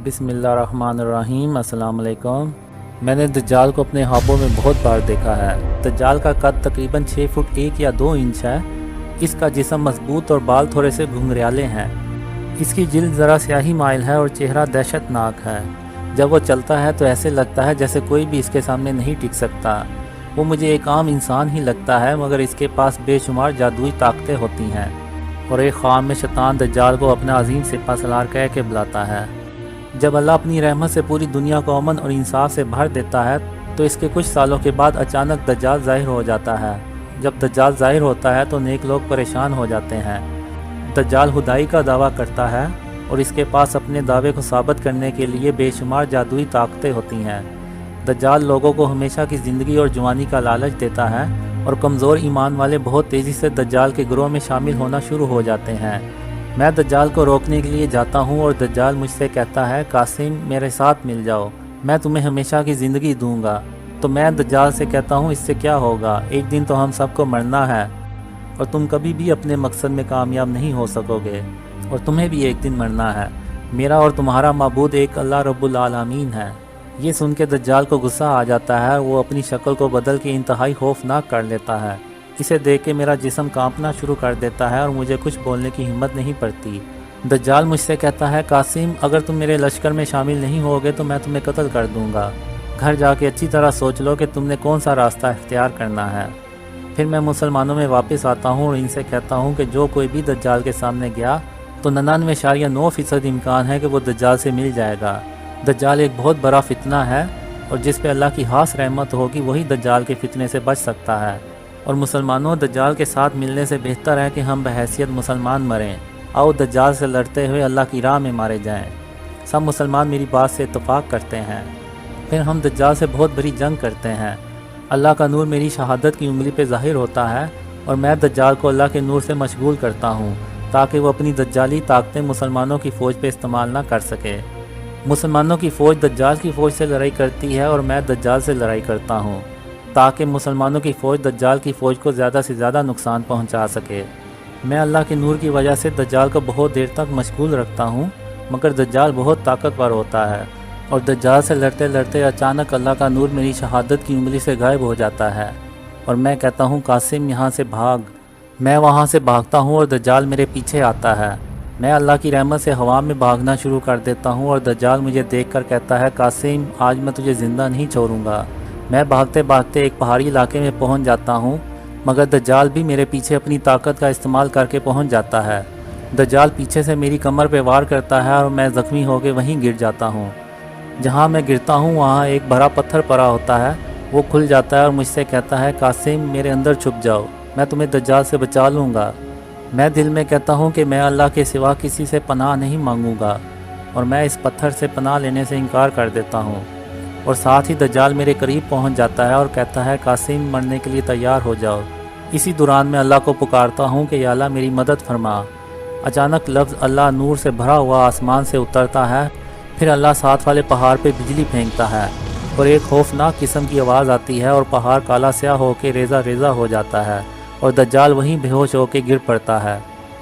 बिस्मिल्लाहिर्रहमानिर्रहीम। अस्सलाम वालेकुम। मैंने दज्जाल को अपने ख्वाबों में बहुत बार देखा है। दज्जाल का कद तकरीबन 6 फुट 1 या 2 इंच है। इसका जिस्म मजबूत और बाल थोड़े से घुंघराले हैं। इसकी जिल्द ज़रा स्याही माइल है और चेहरा दहशतनाक है। जब वो चलता है तो ऐसे लगता है जैसे कोई भी इसके सामने नहीं टिक सकता। वो मुझे एक आम इंसान ही लगता है, मगर इसके पास बेशुमार जादुई ताकतें होती हैं। और एक ख्वाब में शैतान दज्जाल को अपना अजीम सिपा सलार कह के बुलाता है। जब अल्लाह अपनी रहमत से पूरी दुनिया को अमन और इंसाफ से भर देता है तो इसके कुछ सालों के बाद अचानक दज्जाल ज़ाहिर हो जाता है। जब दज्जाल ज़ाहिर होता है तो नेक लोग परेशान हो जाते हैं। दज्जाल खुदाई का दावा करता है और इसके पास अपने दावे को साबित करने के लिए बेशुमार जादुई ताकतें होती हैं। दज्जाल लोगों को हमेशा की ज़िंदगी और जवानी का लालच देता है और कमज़ोर ईमान वाले बहुत तेज़ी से दज्जाल के गिरोह में शामिल होना शुरू हो जाते हैं। मैं दज्जाल को रोकने के लिए जाता हूँ और दज्जाल मुझसे कहता है, कासिम मेरे साथ मिल जाओ, मैं तुम्हें हमेशा की ज़िंदगी दूंगा। तो मैं दज्जाल से कहता हूँ, इससे क्या होगा, एक दिन तो हम सबको मरना है और तुम कभी भी अपने मकसद में कामयाब नहीं हो सकोगे और तुम्हें भी एक दिन मरना है। मेरा और तुम्हारा माबूद एक अल्लाह रब्बुल आलमीन है। ये सुन के दज्जाल को गुस्सा आ जाता है। वो अपनी शक्ल को बदल के इंतहाई खौफनाक कर लेता है। इसे देख के मेरा जिस्म कांपना शुरू कर देता है और मुझे कुछ बोलने की हिम्मत नहीं पड़ती। दज्जाल मुझसे कहता है, कासिम अगर तुम मेरे लश्कर में शामिल नहीं होगे तो मैं तुम्हें कत्ल कर दूंगा। घर जाके अच्छी तरह सोच लो कि तुमने कौन सा रास्ता इख्तियार करना है। फिर मैं मुसलमानों में वापस आता हूँ और इनसे कहता हूँ कि जो कोई भी दज्जाल के सामने गया तो 99.9% इम्कान है कि वो दज्जाल से मिल जाएगा। दज्जाल एक बहुत बड़ा फितना है और जिस पे अल्लाह की खास रहमत होगी वही दज्जाल के फितने से बच सकता है। और मुसलमानों, दज्जाल के साथ मिलने से बेहतर है कि हम बहैसियत मुसलमान मरें। आओ दज्जाल से लड़ते हुए अल्लाह की राह में मारे जाएं। सब मुसलमान मेरी बात से इत्तफाक करते हैं। फिर हम दज्जाल से बहुत बड़ी जंग करते हैं। अल्लाह का नूर मेरी शहादत की उंगली पे ज़ाहिर होता है और मैं दज्जाल को अल्लाह के नूर से मशगूल करता हूँ ताकि वो अपनी दज्जाली ताकतें मुसलमानों की फ़ौज पे इस्तेमाल ना कर सके। मुसलमानों की फ़ौज दज्जाल की फ़ौज से लड़ाई करती है और मैं दज्जाल से लड़ाई करता हूँ ताकि मुसलमानों की फ़ौज दज्जाल की फ़ौज को ज़्यादा से ज़्यादा नुकसान पहुँचा सके। मैं अल्लाह के नूर की वजह से दज्जाल को बहुत देर तक मशगूल रखता हूँ, मगर दज्जाल बहुत ताकतवर होता है और दज्जाल से लड़ते लड़ते अचानक अल्लाह का नूर मेरी शहादत की उंगली से गायब हो जाता है और मैं कहता हूँ, कासिम यहाँ से भाग। मैं वहाँ से भागता हूँ और दज्जाल मेरे पीछे आता है। मैं अल्लाह की रहमत से हवा में भागना शुरू कर देता हूँ और दज्जाल मुझे देखकर कहता है, कासिम आज मैं तुझे ज़िंदा नहीं छोड़ूंगा। मैं भागते भागते एक पहाड़ी इलाके में पहुँच जाता हूँ, मगर दज्जाल भी मेरे पीछे अपनी ताकत का इस्तेमाल करके पहुँच जाता है। दज्जाल पीछे से मेरी कमर पे वार करता है और मैं ज़ख्मी होकर वहीं गिर जाता हूँ। जहाँ मैं गिरता हूँ वहाँ एक बड़ा पत्थर पड़ा होता है। वो खुल जाता है और मुझसे कहता है, कासिम मेरे अंदर छुप जाओ, मैं तुम्हें दज्जाल से बचा लूँगा। मैं दिल में कहता हूँ कि मैं अल्लाह के सिवा किसी से पनाह नहीं मांगूंगा और मैं इस पत्थर से पनाह लेने से इनकार कर देता हूँ। और साथ ही दज्जाल मेरे करीब पहुँच जाता है और कहता है, कासिम मरने के लिए तैयार हो जाओ। इसी दौरान मैं अल्लाह को पुकारता हूँ कि या अल्लाह मेरी मदद फरमा। अचानक लफ्ज़ अल्लाह नूर से भरा हुआ आसमान से उतरता है। फिर अल्लाह साथ वाले पहाड़ पर बिजली फेंकता है और एक खौफनाक किस्म की आवाज़ आती है और पहाड़ काला स्याह होकर रेज़ा रेज़ा हो जाता है और दज्जाल वहीं बेहोश होकर गिर पड़ता है।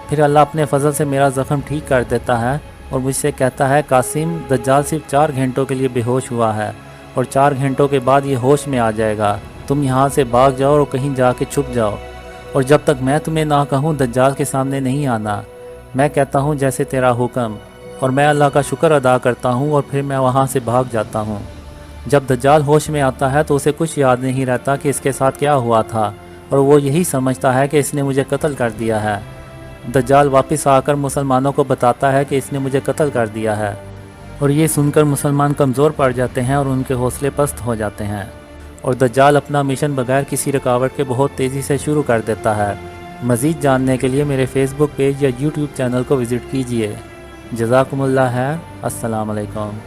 फिर अल्लाह अपने फजल से मेरा ज़ख्म ठीक कर देता है और मुझसे कहता है, कासिम दज्जाल सिर्फ 4 घंटों के लिए बेहोश हुआ है और 4 घंटों के बाद ये होश में आ जाएगा। तुम यहाँ से भाग जाओ और कहीं जाके छुप जाओ और जब तक मैं तुम्हें ना कहूँ दज्जाल के सामने नहीं आना। मैं कहता हूँ जैसे तेरा हुक्म और मैं अल्लाह का शुक्र अदा करता हूँ और फिर मैं वहाँ से भाग जाता हूँ। जब दज्जाल होश में आता है तो उसे कुछ याद नहीं रहता कि इसके साथ क्या हुआ था और वो यही समझता है कि इसने मुझे कत्ल कर दिया है। दज्जाल वापस आकर मुसलमानों को बताता है कि इसने मुझे कत्ल कर दिया है और ये सुनकर मुसलमान कमज़ोर पड़ जाते हैं और उनके हौसले पस्त हो जाते हैं और दज्जाल अपना मिशन बगैर किसी रुकावट के बहुत तेज़ी से शुरू कर देता है। मज़ीद जानने के लिए मेरे फेसबुक पेज या यूट्यूब चैनल को विज़िट कीजिए। जज़ाकुमुल्लाह खैर। अस्सलाम वालेकुम।